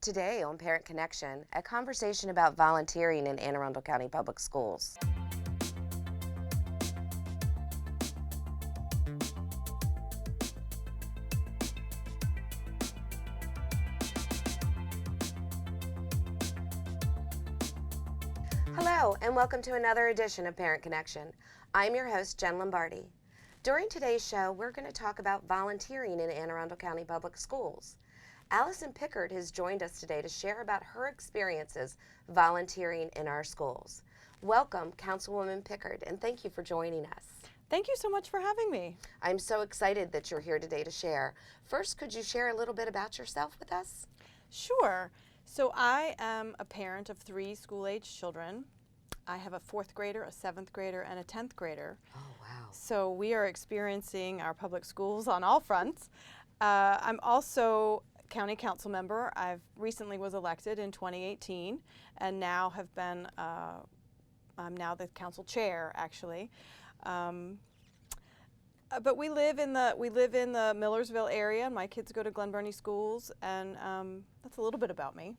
Today on Parent Connection, a conversation about volunteering in Anne Arundel County Public Schools. Hello, and welcome to another edition of Parent Connection. I'm your host, Jen Lombardi. During today's show, we're going to talk about volunteering in Anne Arundel County Public Schools. Allison Pickard has joined us today to share about her experiences volunteering in our schools. Welcome, Councilwoman Pickard, and thank you for joining us. Thank you so much for having me. I'm so excited that you're here today to share. First, could you share a little bit about yourself with us? Sure. So I am a parent of 3 school-age children. I have a 4th grader, a 7th grader, and a 10th grader. Oh, wow. So we are experiencing our public schools on all fronts. I'm also county council member. I recently was elected in 2018 and now have been, I'm now the council chair actually. But we live in the Millersville area and my kids go to Glen Burnie schools, and that's a little bit about me.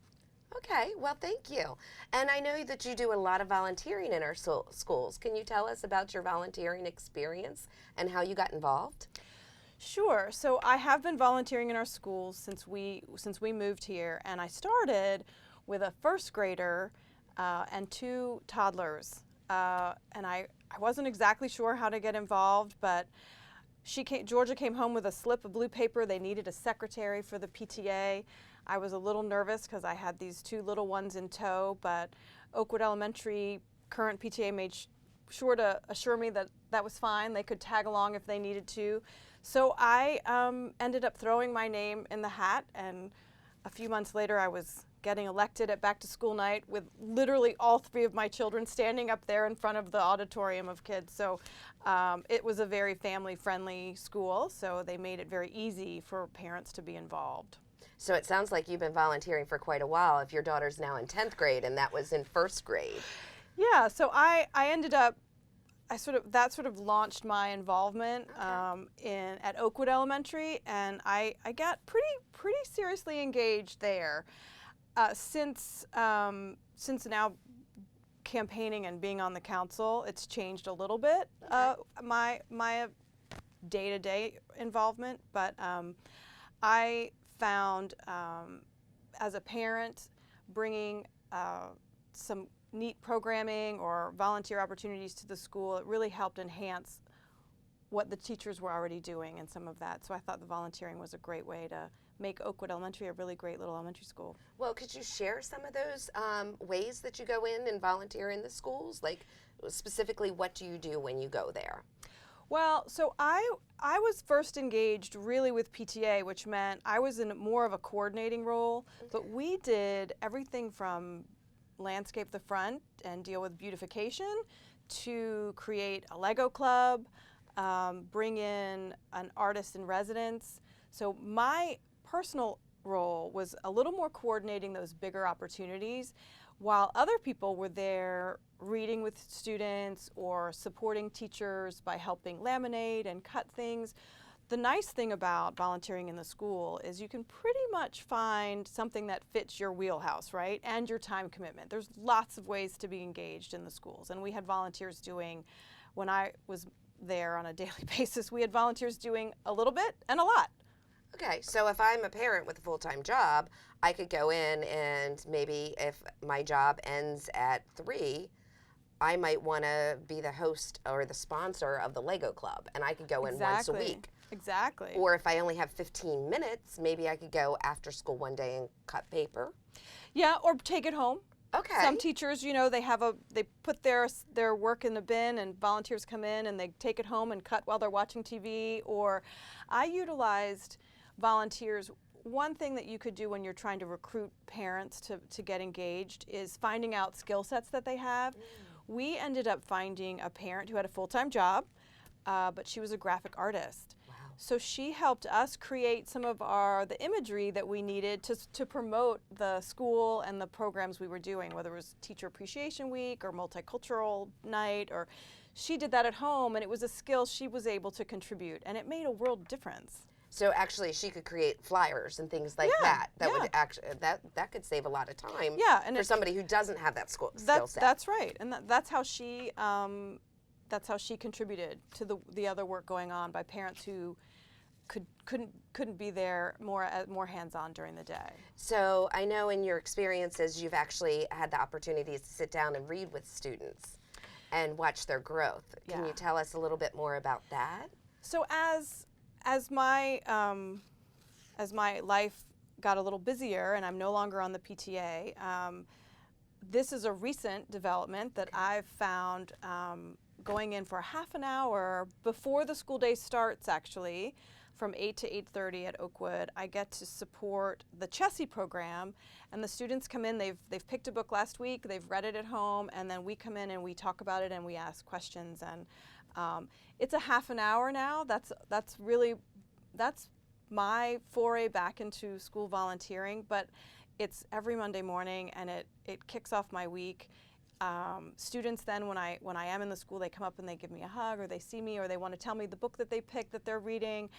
Okay, well, thank you. And I know that you do a lot of volunteering in our schools. Can you tell us about your volunteering experience and how you got involved? Sure. So I have been volunteering in our schools since we moved here, and I started with a 1st grader and 2 toddlers. And I wasn't exactly sure how to get involved, but Georgia came home with a slip of blue paper. They needed a secretary for the PTA. I was a little nervous because I had these 2 little ones in tow, but Oakwood Elementary current PTA made sure to assure me that that was fine. They could tag along if they needed to. So I ended up throwing my name in the hat, and a few months later I was getting elected at back to school night with literally all 3 of my children standing up there in front of the auditorium of kids. So it was a very family-friendly school, so they made it very easy for parents to be involved. So it sounds like you've been volunteering for quite a while if your daughter's now in 10th grade and that was in 1st grade. Yeah, so I ended up, that sort of launched my involvement at Oakwood Elementary, and I got pretty seriously engaged there. Since now campaigning and being on the council, it's changed a little bit, my day-to-day involvement, but I found as a parent bringing some neat programming or volunteer opportunities to the school, it really helped enhance what the teachers were already doing and some of that. So I thought the volunteering was a great way to make Oakwood Elementary a really great little elementary school. Well, could you share some of those ways that you go in and volunteer in the schools? Like specifically, what do you do when you go there? Well, so I was first engaged really with PTA, which meant I was in more of a coordinating role, but we did everything from landscape the front and deal with beautification to create a Lego club, bring in an artist in residence. So my personal role was a little more coordinating those bigger opportunities, while other people were there reading with students or supporting teachers by helping laminate and cut things. The nice thing about volunteering in the school is you can pretty much find something that fits your wheelhouse, right? And your time commitment. There's lots of ways to be engaged in the schools. And we had volunteers doing, when I was there on a daily basis, we had volunteers doing a little bit and a lot. Okay, so if I'm a parent with a full-time job, I could go in and maybe if my job ends at 3, I might want to be the host or the sponsor of the Lego Club, and I could go in once a week. Exactly. Or if I only have 15 minutes, maybe I could go after school one day and cut paper. Yeah, or take it home. Okay. Some teachers, you know, they put their work in the bin, and volunteers come in and they take it home and cut while they're watching TV. Or I utilized volunteers. One thing that you could do when you're trying to recruit parents to get engaged is finding out skill sets that they have. We ended up finding a parent who had a full-time job, but she was a graphic artist. Wow. So she helped us create some of the imagery that we needed to promote the school and the programs we were doing, whether it was Teacher Appreciation Week or Multicultural Night, or she did that at home, and it was a skill she was able to contribute, and it made a world difference. So actually, she could create flyers and things like Yeah, that. That yeah. would actually that could save a lot of time. Yeah, and for somebody who doesn't have that skill set. That's right, and that's how she contributed to the other work going on by parents who couldn't be there more hands-on during the day. So I know in your experiences, you've actually had the opportunities to sit down and read with students and watch their growth. Can Yeah. you tell us a little bit more about that? So as my life got a little busier and I'm no longer on the PTA, this is a recent development that I've found going in for half an hour before the school day starts, actually, from 8 to 8:30 at Oakwood. I get to support the Chessie program, and the students come in, they've picked a book last week, they've read it at home, and then we come in and we talk about it and we ask questions. And it's a half an hour now. That's my foray back into school volunteering, but it's every Monday morning, and it kicks off my week. Students then, when I am in the school, they come up and they give me a hug, or they see me, or they want to tell me the book that they picked that they're reading.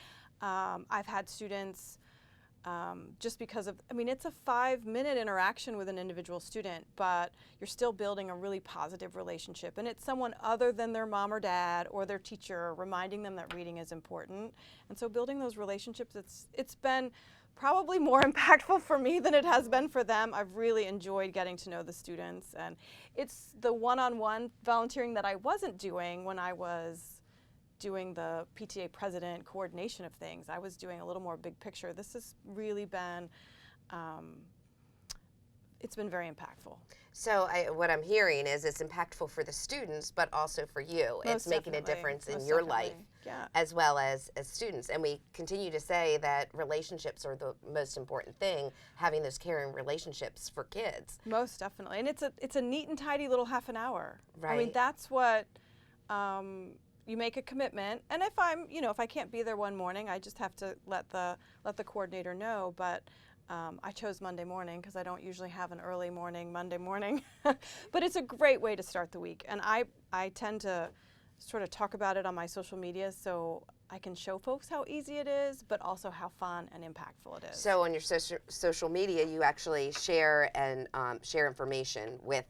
I've had students, just because of, it's a 5-minute interaction with an individual student, but you're still building a really positive relationship, and it's someone other than their mom or dad or their teacher reminding them that reading is important. And so building those relationships, it's been probably more impactful for me than it has been for them. I've really enjoyed getting to know the students, and it's the one-on-one volunteering that I wasn't doing when I was doing the PTA president coordination of things. I was doing a little more big picture. This has really been, it's been very impactful. So what I'm hearing is it's impactful for the students, but also for you. It's making a difference in your life, as well as students. And we continue to say that relationships are the most important thing, having those caring relationships for kids. Most definitely. And it's a neat and tidy little half an hour. Right. That's what, you make a commitment. And if if I can't be there one morning, I just have to let the coordinator know. But I chose Monday morning because I don't usually have an early morning Monday morning. But it's a great way to start the week. And I tend to sort of talk about it on my social media so I can show folks how easy it is, but also how fun and impactful it is. So on your social media, you actually share and share information with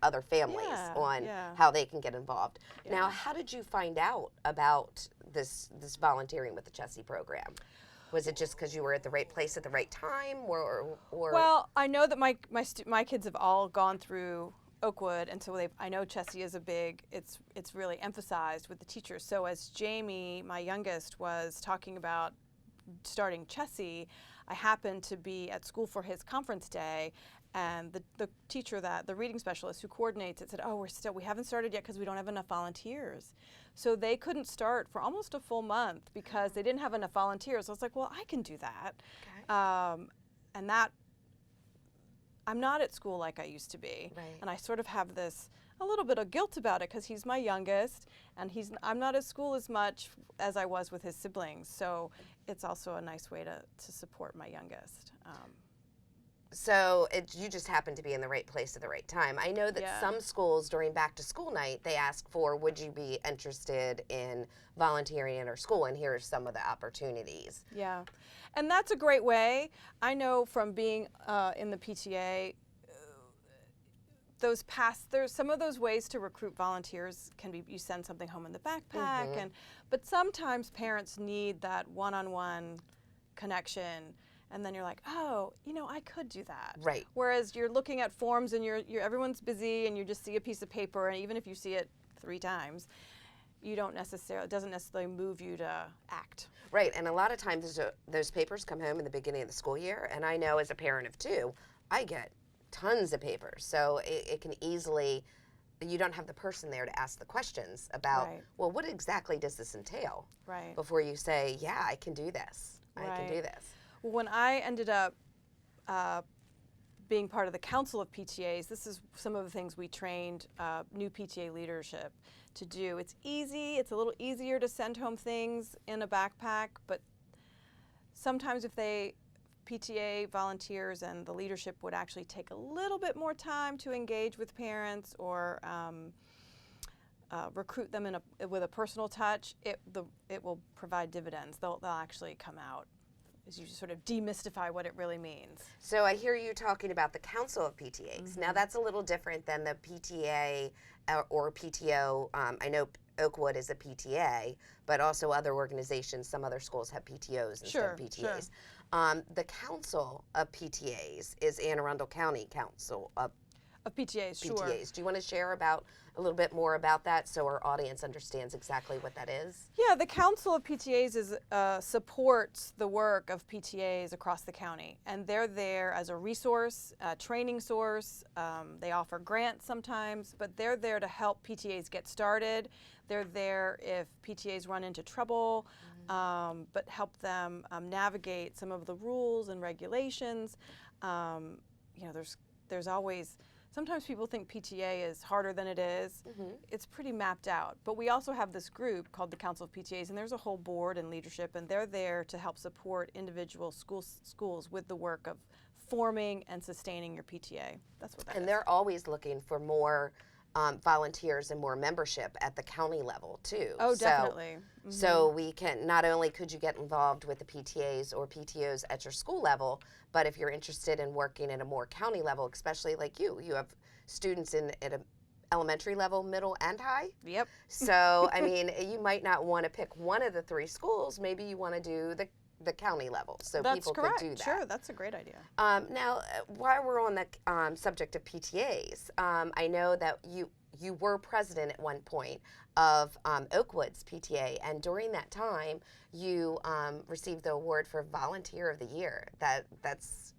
other families on how they can get involved. Yeah. Now, how did you find out about this volunteering with the Chessie program? Was it just because you were at the right place at the right time, or? Well, I know that my kids have all gone through Oakwood, and so I know Chessie is it's really emphasized with the teachers. So as Jamie, my youngest, was talking about starting Chessie, I happened to be at school for his conference day, and the teacher, the reading specialist who coordinates it, said, "Oh, we haven't started yet because we don't have enough volunteers." So they couldn't start for almost a full month because they didn't have enough volunteers. I was like, "Well, I can do that," and that. I'm not at school like I used to be, right. And I sort of have a little bit of guilt about it because he's my youngest, and I'm not at school as much as I was with his siblings. So it's also a nice way to support my youngest. So you just happened to be in the right place at the right time. I know that some schools during back to school night, they ask for, would you be interested in volunteering in our school? And here are some of the opportunities. Yeah, and that's a great way. I know from being in the PTA, there's some of those ways to recruit volunteers can be you send something home in the backpack, but sometimes parents need that one-on-one connection. And then you're like, oh, I could do that. Right. Whereas you're looking at forms and everyone's busy and you just see a piece of paper, and even if you see it 3 times, it doesn't necessarily move you to act. Right, and a lot of times those papers come home in the beginning of the school year, and I know as a parent of 2, I get tons of papers. So it can easily, you don't have the person there to ask the questions about, well, what exactly does this entail? Right. Before you say, yeah, I can do this. I can do this. When I ended up being part of the Council of PTAs, this is some of the things we trained new PTA leadership to do. It's easy. It's a little easier to send home things in a backpack, but sometimes if PTA volunteers and the leadership would actually take a little bit more time to engage with parents or recruit them with a personal touch, it will provide dividends. They'll actually come out as you sort of demystify what it really means. So I hear you talking about the Council of PTAs. Now that's a little different than the PTA or PTO. I know Oakwood is a PTA, but also other organizations, some other schools have PTOs instead of PTAs. Sure. The Council of PTAs is Anne Arundel County Council of PTAs, sure. PTAs. Do you want to share a little bit more about that so our audience understands exactly what that is? Yeah, the Council of PTAs supports the work of PTAs across the county, and they're there as a resource, a training source. They offer grants sometimes, but they're there to help PTAs get started. They're there if PTAs run into trouble, but help them navigate some of the rules and regulations. There's always, sometimes people think PTA is harder than it is. It's pretty mapped out. But we also have this group called the Council of PTAs, and there's a whole board and leadership, and they're there to help support individual schools with the work of forming and sustaining your PTA. That's what that is. And they're always looking for more volunteers and more membership at the county level too. Oh, definitely. So we can, not only could you get involved with the PTAs or PTOs at your school level, but if you're interested in working at a more county level, especially like you have students at an elementary level, middle, and high. Yep. So, I mean, you might not want to pick one of the three schools. Maybe you want to do the county level, so That's people correct. could do that. Sure, that's a great idea. Now, while we're on the subject of PTAs, I know that you were president at one point of Oakwood's PTA, and during that time, you received the award for Volunteer of the Year. That's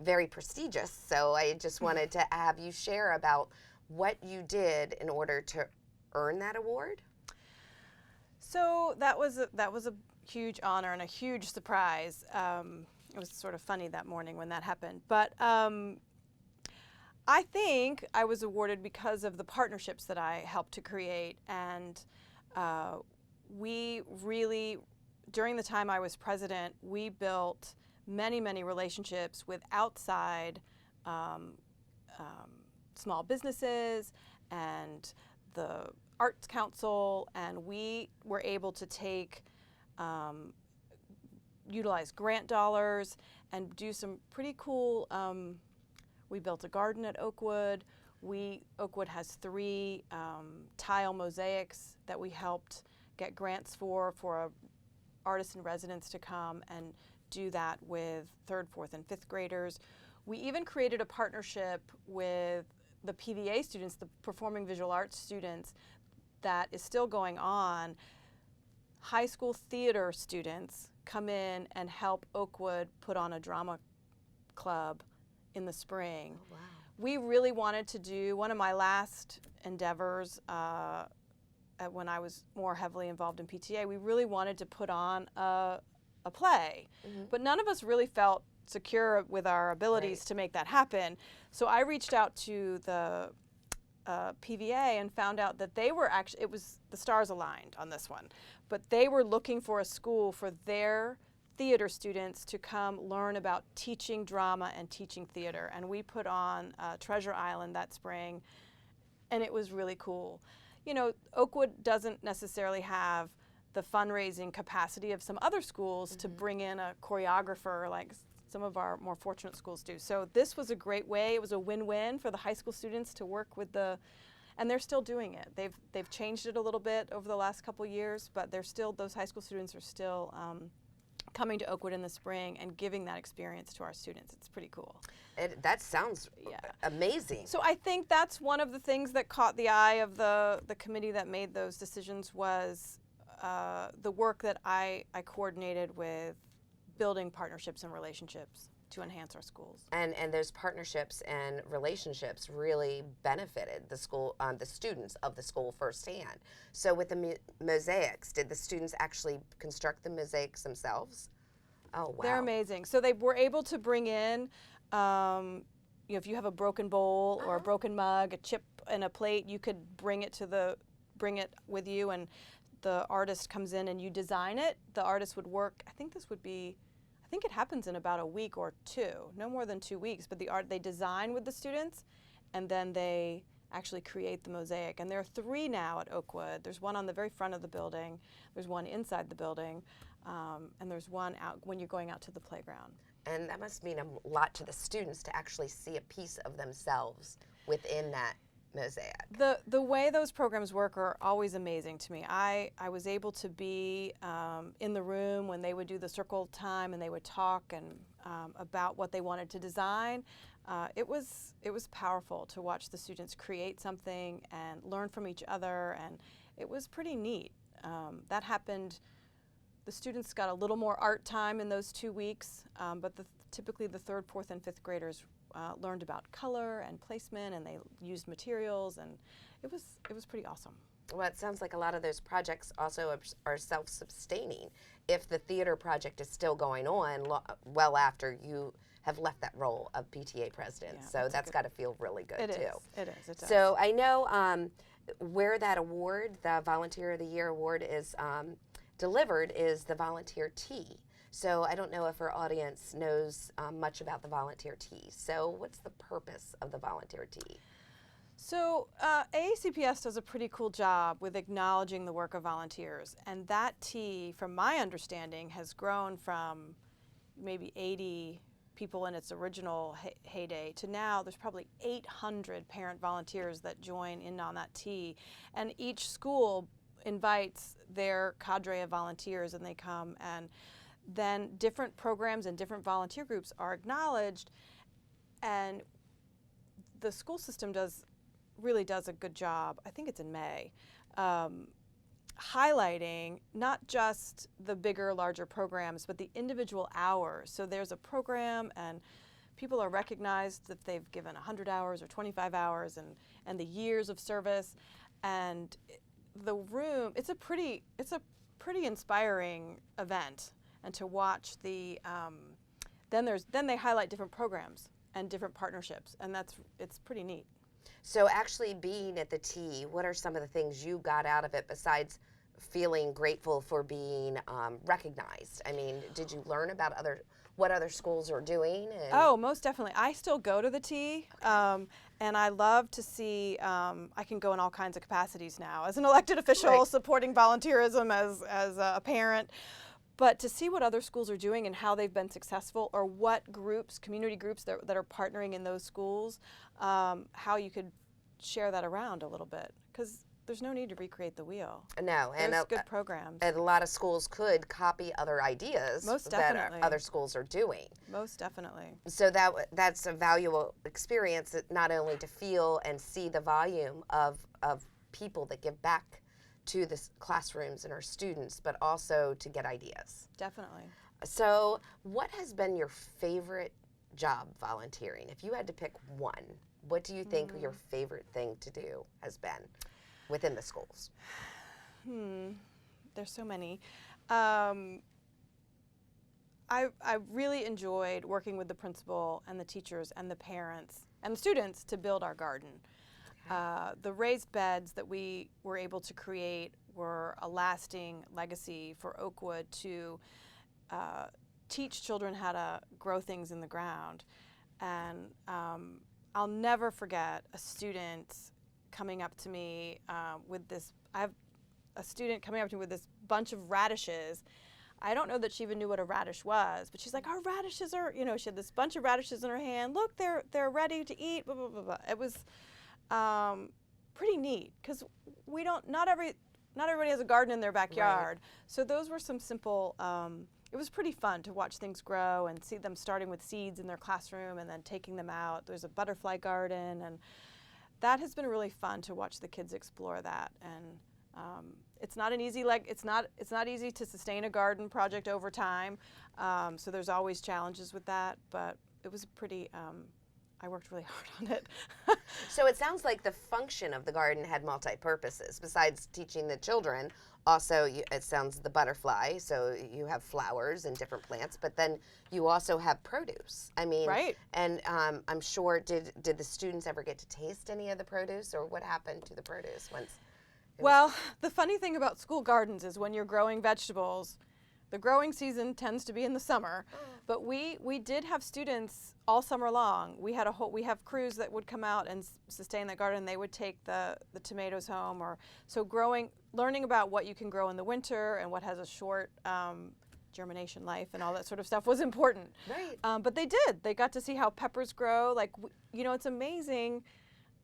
very prestigious. So I just wanted to have you share about what you did in order to earn that award. So that was a huge honor and a huge surprise. It was sort of funny that morning when that happened. But I think I was awarded because of the partnerships that I helped to create. And we really, during the time I was president, we built many, many relationships with outside small businesses and the Arts Council, and we were able to utilize grant dollars and do some pretty cool, we built a garden at Oakwood. Oakwood has 3 tile mosaics that we helped get grants for artists in residence to come and do that with 3rd, 4th, and 5th graders. We even created a partnership with the PVA students, the Performing Visual Arts students, that is still going on. High school theater students come in and help Oakwood put on a drama club in the spring. Oh, wow. We really wanted to do, one of my last endeavors when I was more heavily involved in PTA, we really wanted to put on a play. But none of us really felt secure with our abilities to make that happen. So I reached out to the PVA and found out that they were actually, it was the stars aligned on this one, but they were looking for a school for their theater students to come learn about teaching drama and teaching theater. And we put on Treasure Island that spring, and it was really cool. You know, Oakwood doesn't necessarily have the fundraising capacity of some other schools to bring in a choreographer like some of our more fortunate schools do. So this was a great way. It was a win-win for the high school students to work with and they're still doing it. They've changed it a little bit over the last couple years, but those high school students are still coming to Oakwood in the spring and giving that experience to our students. It's pretty cool. That sounds amazing. So I think that's one of the things that caught the eye of the committee that made those decisions was the work that I coordinated with building partnerships and relationships to enhance our schools. And those partnerships and relationships really benefited the school, the students of the school firsthand. So with the mosaics, did the students actually construct the mosaics themselves? Oh, wow. They're amazing. So they were able to bring in, if you have a broken bowl or a broken mug, a chip and a plate, you could bring it bring it with you, and the artist comes in and you design it. The artist would work, I think it happens in about a week or 2, no more than 2 weeks, but they design with the students, and then they actually create the mosaic. And there are 3 now at Oakwood. There's one on the very front of the building, there's one inside the building, and there's one out when you're going out to the playground. And that must mean a lot to the students to actually see a piece of themselves within that mosaic. The way those programs work are always amazing to me. I was able to be in the room when they would do the circle time and they would talk and about what they wanted to design. It was powerful to watch the students create something and learn from each other, and it was pretty neat. That happened. The students got a little more art time in those 2 weeks, but typically the 3rd, 4th, and 5th graders learned about color and placement, and they used materials, and it was pretty awesome. Well, it sounds like a lot of those projects also are self-sustaining. If the theater project is still going on well after you have left that role of PTA president, Yeah, so that's got to feel really good It too. is. It is. It does. So I know where that award, the Volunteer of the Year award, is delivered is the Volunteer Tea. So I don't know if our audience knows much about the Volunteer Tea. So what's the purpose of the Volunteer Tea? So AACPS does a pretty cool job with acknowledging the work of volunteers, and that tea, from my understanding, has grown from maybe 80 people in its original heyday to now there's probably 800 parent volunteers that join in on that tea, and each school invites their cadre of volunteers, and they come, and then different programs and different volunteer groups are acknowledged, and the school system really does a good job. I think it's in May, highlighting not just the bigger, larger programs, but the individual hours. So there's a program, and people are recognized that they've given 100 hours or 25 hours, and the years of service, and the room. It's a pretty inspiring event, and to watch the. Then they highlight different programs and different partnerships, and it's pretty neat. So actually being at the tea, what are some of the things you got out of it besides feeling grateful for being recognized? I mean, did you learn about what other schools are doing? Oh, most definitely. I still go to the tea, and I love to see, I can go in all kinds of capacities now, as an elected official, Right. supporting volunteerism, as a parent. But to see what other schools are doing and how they've been successful, or what groups, community groups that are partnering in those schools, how you could share that around a little bit, because there's no need to recreate the wheel. No, and There's good programs. And a lot of schools could copy other ideas Most that definitely. other schools are doing. Most definitely. So that's a valuable experience, not only to feel and see the volume of people that give back to the classrooms and our students, but also to get ideas. Definitely. So what has been your favorite job volunteering? If you had to pick one, what do you think your favorite thing to do has been within the schools? There's so many. I really enjoyed working with the principal and the teachers and the parents and the students to build our garden. The raised beds that we were able to create were a lasting legacy for Oakwood to teach children how to grow things in the ground. And I'll never forget a student coming up to me with this. I have a student coming up to me with this bunch of radishes. I don't know that she even knew what a radish was, but she's like, our radishes are, she had this bunch of radishes in her hand. Look, they're ready to eat, blah, blah, blah, blah. It was pretty neat, because not everybody has a garden in their backyard. Right. So those were some simple, it was pretty fun to watch things grow and see them starting with seeds in their classroom and then taking them out. There's a butterfly garden, and that has been really fun to watch the kids explore that. And it's not an easy, it's not easy to sustain a garden project over time. So there's always challenges with that, but it was pretty, I worked really hard on it. So it sounds like the function of the garden had multi-purposes. Besides teaching the children, also it sounds the butterfly, so you have flowers and different plants, but then you also have produce. I mean, Right. And I'm sure, did the students ever get to taste any of the produce, or what happened to the produce once? Well, the funny thing about school gardens is when you're growing vegetables, The growing season tends to be in the summer, but we did have students all summer long. We have crews that would come out and sustain that garden. They would take the tomatoes home, learning about what you can grow in the winter and what has a short germination life and all that sort of stuff was important. Right. But they did. They got to see how peppers grow. Like, it's amazing.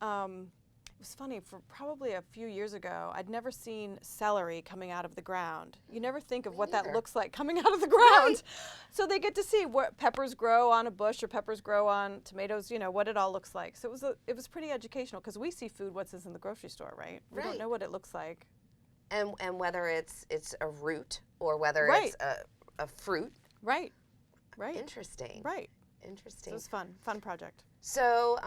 It was funny, for probably a few years ago, I'd never seen celery coming out of the ground. You never think of what that looks like coming out of the ground. Right. So they get to see what peppers grow on a bush or peppers grow on tomatoes, what it all looks like. So it was pretty educational, because we see food what's in the grocery store, right? We don't know what it looks like. And whether it's a root or whether it's a fruit. Right. Right. Interesting. Right. Interesting. So it was fun project. So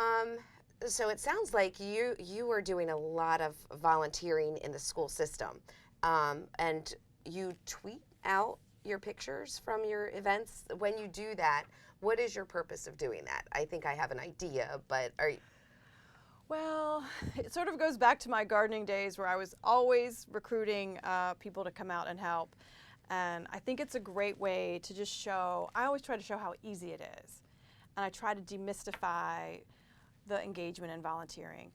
so it sounds like you were doing a lot of volunteering in the school system, and you tweet out your pictures from your events. When you do that, what is your purpose of doing that? I think I have an idea, but are you... Well, it sort of goes back to my gardening days, where I was always recruiting people to come out and help. And I think it's a great way to just show, I always try to show how easy it is. And I try to demystify the engagement in volunteering.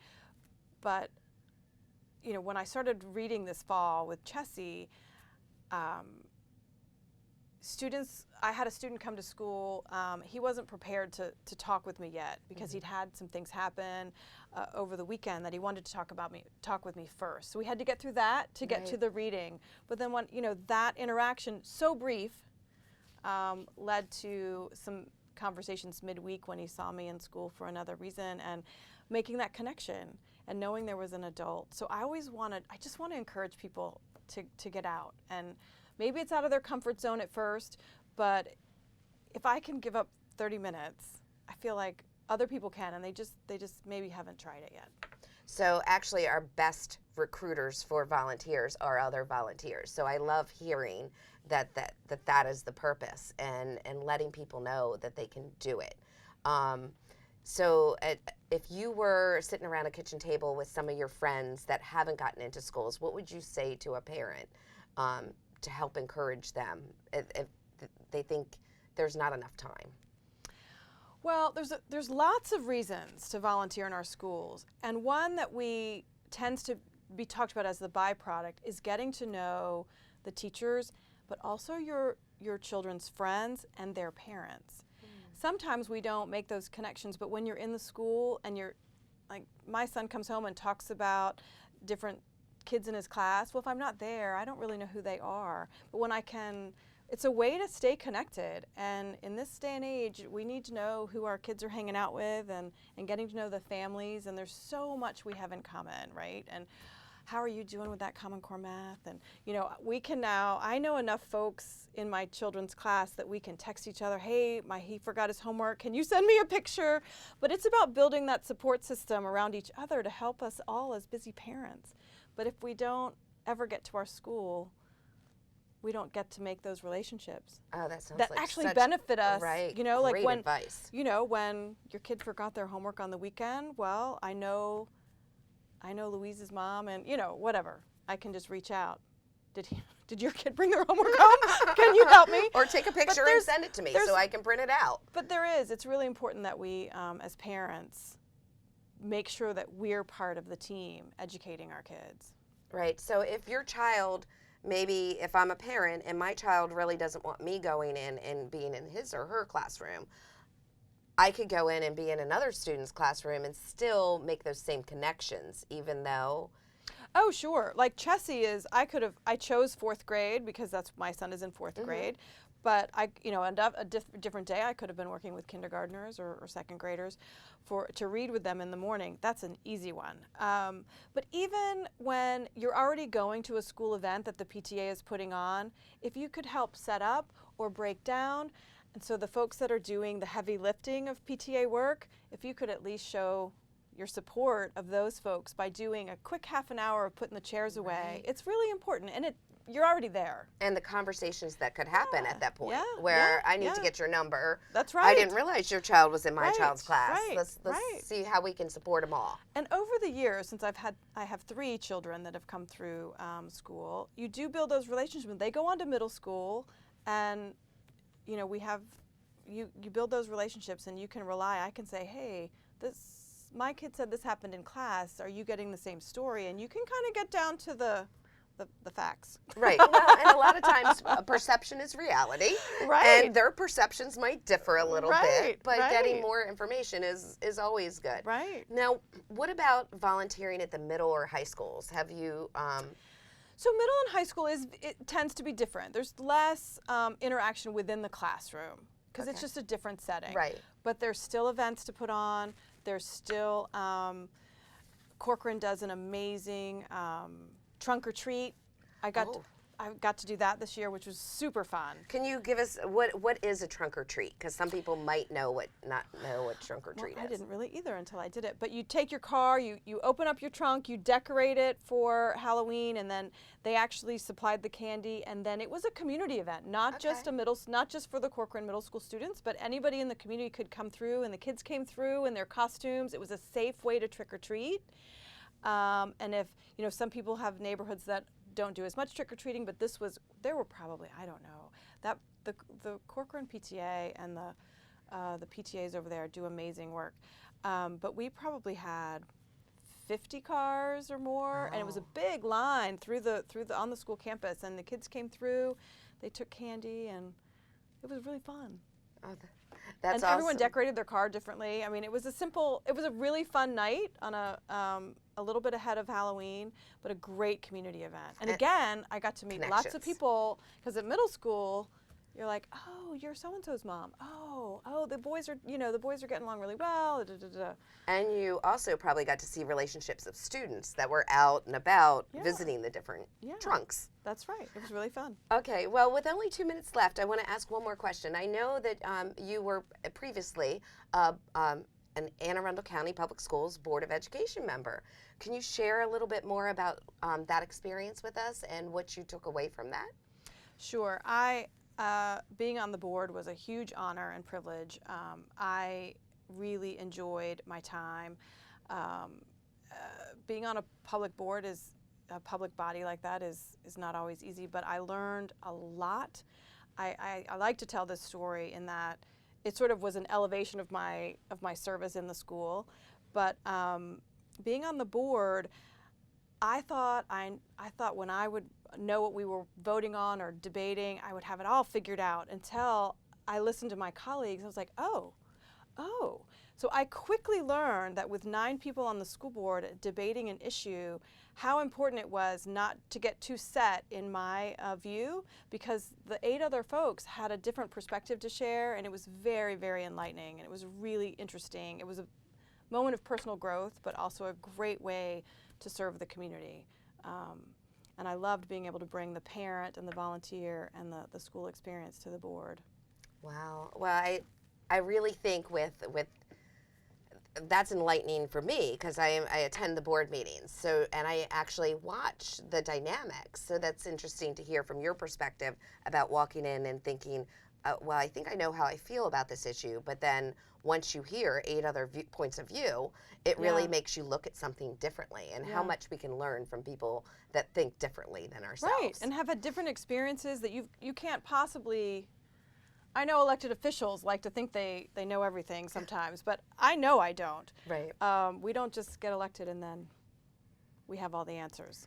But, when I started reading this fall with Chessie, I had a student come to school. He wasn't prepared to talk with me yet, because he'd had some things happen over the weekend that he wanted to talk with me first. So we had to get through that to get to the reading. But then when, that interaction, so brief, led to some conversations midweek when he saw me in school for another reason, and making that connection and knowing there was an adult. So I just want to encourage people to get out, and maybe it's out of their comfort zone at first, but if I can give up 30 minutes, I feel like other people can, and they just maybe haven't tried it yet. So actually our best recruiters for volunteers are other volunteers. So I love hearing that is the purpose, and letting people know that they can do it. So if you were sitting around a kitchen table with some of your friends that haven't gotten into schools, what would you say to a parent to help encourage them if they think there's not enough time? Well, there's lots of reasons to volunteer in our schools, and one that tends to be talked about as the byproduct is getting to know the teachers, but also your children's friends and their parents. Sometimes we don't make those connections, but when you're in the school and like, my son comes home and talks about different kids in his class. Well, if I'm not there, I don't really know who they are. But when I can, it's a way to stay connected. And in this day and age, we need to know who our kids are hanging out with, and getting to know the families. And there's so much we have in common, right? And how are you doing with that Common Core math? And, we can now, I know enough folks in my children's class that we can text each other, hey, he forgot his homework, can you send me a picture? But it's about building that support system around each other to help us all as busy parents. But if we don't ever get to our school, we don't get to make those relationships. Oh, that sounds that like actually such benefit us. Right. Like Great when advice. When your kid forgot their homework on the weekend, well, I know Louise's mom, and whatever. I can just reach out. Did your kid bring their homework home? Can you help me? Or take a picture and send it to me so I can print it out. But it's really important that we, as parents, make sure that we're part of the team educating our kids. Right. So if your child, maybe if I'm a parent and my child really doesn't want me going in and being in his or her classroom, I could go in and be in another student's classroom and still make those same connections, even though... Oh, sure. Like Chessie I chose 4th grade because my son is in 4th grade. But a different day, I could have been working with kindergartners or 2nd graders to read with them in the morning. That's an easy one. But even when you're already going to a school event that the PTA is putting on, if you could help set up or break down, and so the folks that are doing the heavy lifting of PTA work, if you could at least show your support of those folks by doing a quick half an hour of putting the chairs away, it's really important. And you're already there. And the conversations that could happen at that point, yeah, where I need to get your number. That's right. I didn't realize your child was in my child's class. Right, let's see how we can support them all. And over the years, since I have 3 children that have come through school, you do build those relationships. They go on to middle school, And we have you build those relationships, and you can rely. I can say, hey, my kid said this happened in class. Are you getting the same story? And you can kind of get down to the facts. Right. Well, and a lot of times perception is reality. Right. And their perceptions might differ a little bit, but getting more information is always good. Right. Now, what about volunteering at the middle or high schools? Have you So middle and high school it tends to be different. There's less interaction within the classroom because it's just a different setting. Right. But there's still events to put on. There's still Corcoran does an amazing trunk or treat. I got to do that this year, which was super fun. Can you give us what is a trunk or treat? Because some people might not know what trunk or treat is. I didn't really either until I did it. But you take your car, you open up your trunk, you decorate it for Halloween, and then they actually supplied the candy. And then it was a community event, not just for the Corcoran Middle School students, but anybody in the community could come through. And the kids came through in their costumes. It was a safe way to trick or treat. And if some people have neighborhoods that don't do as much trick-or-treating, but there were probably, I don't know, that the Corcoran PTA and the PTAs over there do amazing work. But we probably had 50 cars or more, and it was a big line on the school campus, and the kids came through, they took candy, and it was really fun. Oh, that's and awesome. Everyone decorated their car differently. I mean, it was a really fun night on a little bit ahead of Halloween, but a great community event. And again, I got to meet lots of people, because at middle school, you're like, oh, you're so-and-so's mom. Oh, the boys are getting along really well. Da, da, da. And you also probably got to see relationships of students that were out and about visiting the different trunks. That's right. It was really fun. Okay. Well, with only 2 minutes left, I want to ask one more question. I know that you were previously an Anne Arundel County Public Schools Board of Education member. Can you share a little bit more about that experience with us and what you took away from that? Sure. Being on the board was a huge honor and privilege. I really enjoyed my time. Being on a public board a public body like that is not always easy, but I learned a lot. I like to tell this story in that it sort of was an elevation of my service in the school. But being on the board, I thought when I would know what we were voting on or debating, I would have it all figured out until I listened to my colleagues. I was like, oh. So I quickly learned that with 9 people on the school board debating an issue, how important it was not to get too set in my view, because the 8 other folks had a different perspective to share, and it was very, very enlightening, and it was really interesting. It was a moment of personal growth, but also a great way to serve the community. And I loved being able to bring the parent and the volunteer and the school experience to the board. Wow. Well, I really think with that's enlightening for me, because I attend the board meetings, and I actually watch the dynamics. So that's interesting to hear from your perspective about walking in and thinking, well, I think I know how I feel about this issue, but then once you hear 8 other points of view, it really makes you look at something differently, and how much we can learn from people that think differently than ourselves. Right, and have had different experiences that you can't possibly. I know elected officials like to think they know everything sometimes, but I know I don't. Right. We don't just get elected and then we have all the answers.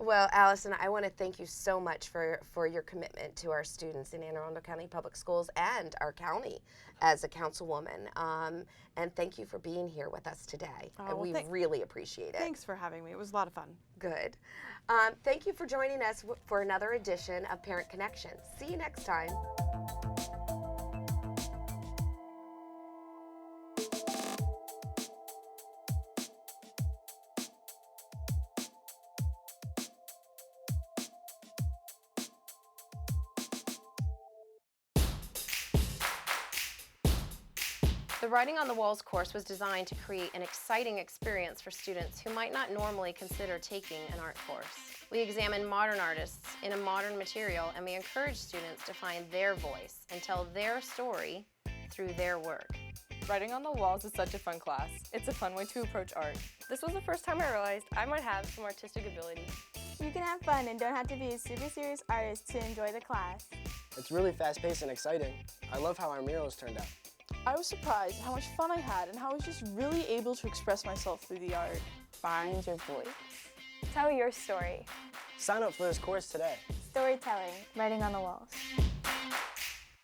Well, Allison, I want to thank you so much for your commitment to our students in Anne Arundel County Public Schools and our county as a councilwoman. And thank you for being here with us today. We really appreciate it. Thanks for having me. It was a lot of fun. Good. Thank you for joining us for another edition of Parent Connection. See you next time. The Writing on the Walls course was designed to create an exciting experience for students who might not normally consider taking an art course. We examine modern artists in a modern material, and we encourage students to find their voice and tell their story through their work. Writing on the Walls is such a fun class. It's a fun way to approach art. This was the first time I realized I might have some artistic ability. You can have fun and don't have to be a super serious artist to enjoy the class. It's really fast-paced and exciting. I love how our murals turned out. I was surprised how much fun I had and how I was just really able to express myself through the art. Find your voice. Tell your story. Sign up for this course today. Storytelling. Writing on the walls.